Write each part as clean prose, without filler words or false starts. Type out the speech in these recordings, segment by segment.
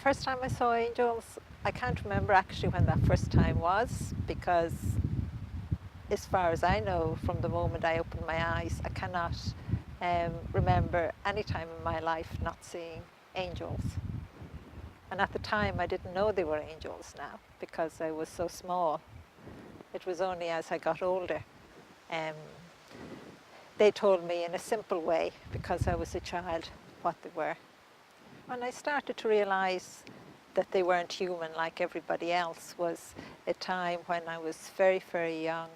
First time I saw angels, I can't remember actually when that first time was, because as far as I know, from the moment I opened my eyes, I cannot remember any time in my life not seeing angels. And at the time, I didn't know they were angels now because I was so small. It was only as I got older. Um, they told me in a simple way, because I was a child, what they were. When I started to realize that they weren't human like everybody else was a time when I was very, very young.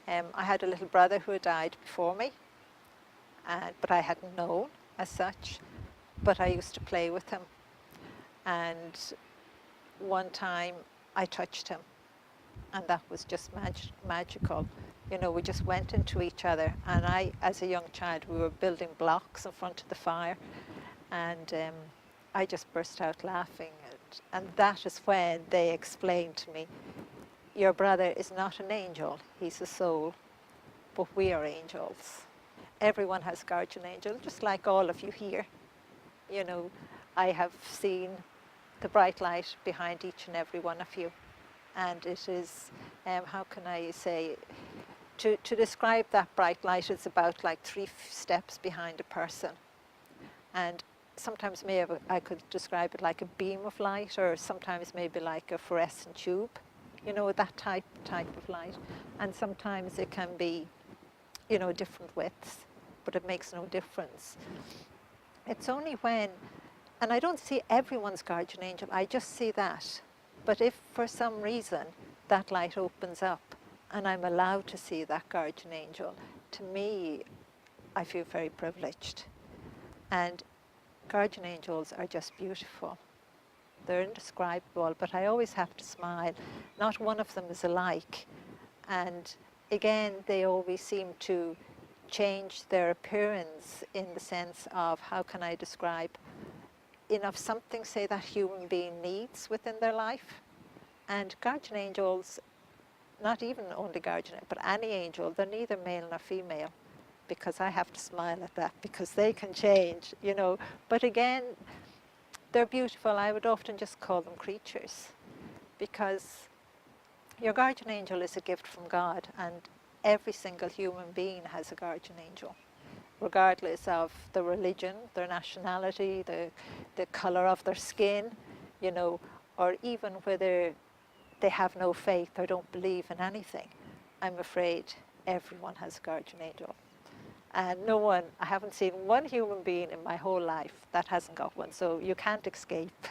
I had a little brother who had died before me, but I hadn't known as such, but I used to play with him. And one time I touched him, and that was just magical. You know, we just went into each other, and I, as a young child, we were building blocks in front of the fire, and I just burst out laughing. And that is when they explained to me, your brother is not an angel, he's a soul, but we are angels. Everyone has a guardian angel, just like all of you here. You know, I have seen the bright light behind each and every one of you. And it is, how can I say, to describe that bright light, it's about like 3 steps behind a person. And sometimes maybe I could describe it like a beam of light, or sometimes maybe like a fluorescent tube, you know, that type of light. And sometimes it can be, you know, different widths, but it makes no difference. It's only when, and I don't see everyone's guardian angel, I just see that. But if for some reason that light opens up and I'm allowed to see that guardian angel, to me, I feel very privileged. And guardian angels are just beautiful. They're indescribable, but I always have to smile. Not one of them is alike. And again, they always seem to change their appearance in the sense of, how can I describe, of something, say, that human being needs within their life. And guardian angels, not even only guardian, but any angel, they're neither male nor female, because I have to smile at that, because they can change, you know. But again, they're beautiful. I would often just call them creatures, because your guardian angel is a gift from God, and every single human being has a guardian angel, regardless of their religion, their nationality, the colour of their skin, you know, or even whether they have no faith or don't believe in anything. I'm afraid everyone has a guardian angel. And no one, I haven't seen one human being in my whole life that hasn't got one, so you can't escape.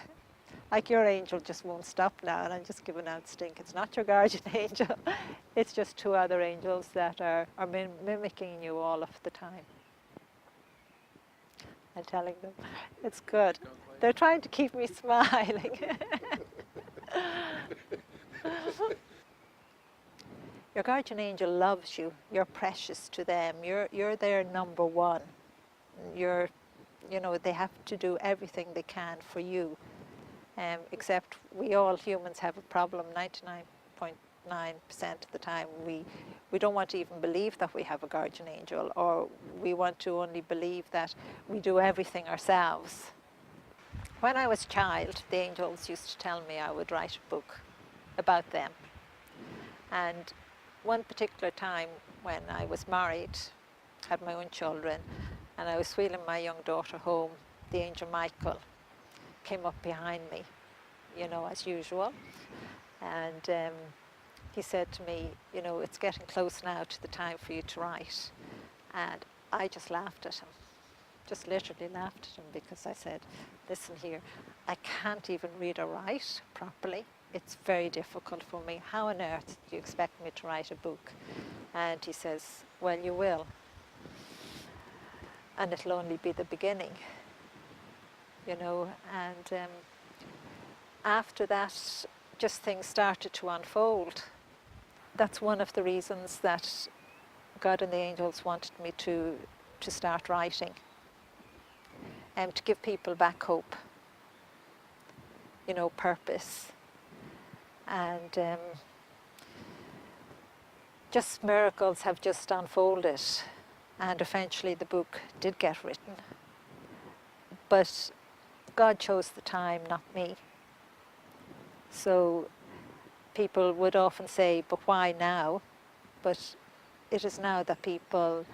Like your angel just won't stop now, and I'm just giving out stink. It's not your guardian angel, it's just 2 other angels that are mimicking you all of the time. I'm telling them, it's good. They're trying to keep me smiling. Your guardian angel loves you. You're precious to them. You're their number one. You know, they have to do everything they can for you. Except we all humans have a problem. 99.9% of the time, we don't want to even believe that we have a guardian angel, or we want to only believe that we do everything ourselves. When I was a child, the angels used to tell me I would write a book about them. And one particular time when I was married, had my own children, and I was wheeling my young daughter home, the angel Michael came up behind me, you know, as usual. And he said to me, you know, it's getting close now to the time for you to write. And I just laughed at him, just literally laughed at him, because I said, listen here, I can't even read or write properly. It's very difficult for me. How on earth do you expect me to write a book? And he says, well, you will. And it'll only be the beginning, you know. And after that, just things started to unfold. That's one of the reasons that God and the angels wanted me to start writing, and to give people back hope, you know, purpose. And just miracles have just unfolded, and eventually the book did get written. But God chose the time, not me. So people would often say, but why now? But it is now that people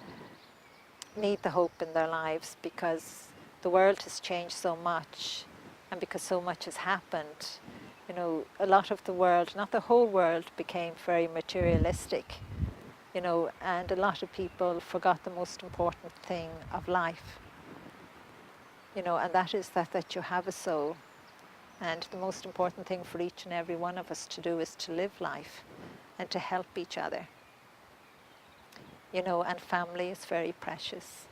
need the hope in their lives, because the world has changed so much and because so much has happened. You know, a lot of the world, not the whole world, became very materialistic, you know, and a lot of people forgot the most important thing of life, you know, and that is that you have a soul. And the most important thing for each and every one of us to do is to live life and to help each other, you know, and family is very precious.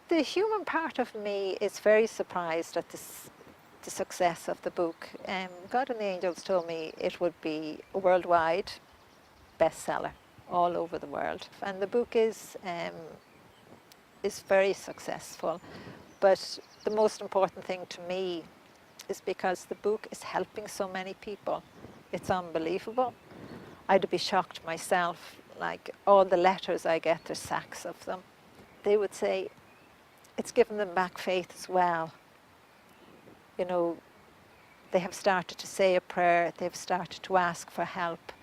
The human part of me is very surprised at the success of the book. God and the Angels told me it would be a worldwide bestseller all over the world. And the book is very successful. But the most important thing to me is because the book is helping so many people. It's unbelievable. I'd be shocked myself, like all the letters I get, there's sacks of them. They would say it's given them back faith as well. You know, they have started to say a prayer, they've started to ask for help,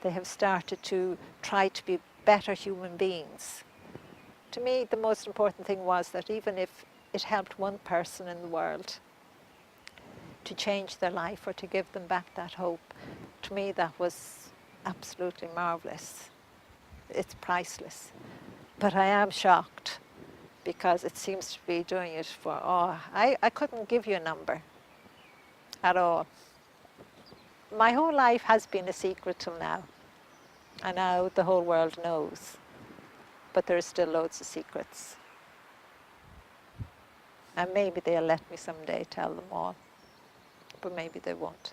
they have started to try to be better human beings. To me, the most important thing was that even if it helped one person in the world to change their life or to give them back that hope, to me that was absolutely marvelous. It's priceless. But I am shocked because it seems to be doing it for, I couldn't give you a number at all. My whole life has been a secret till now, and now the whole world knows, but there are still loads of secrets. And maybe they'll let me someday tell them all, but maybe they won't.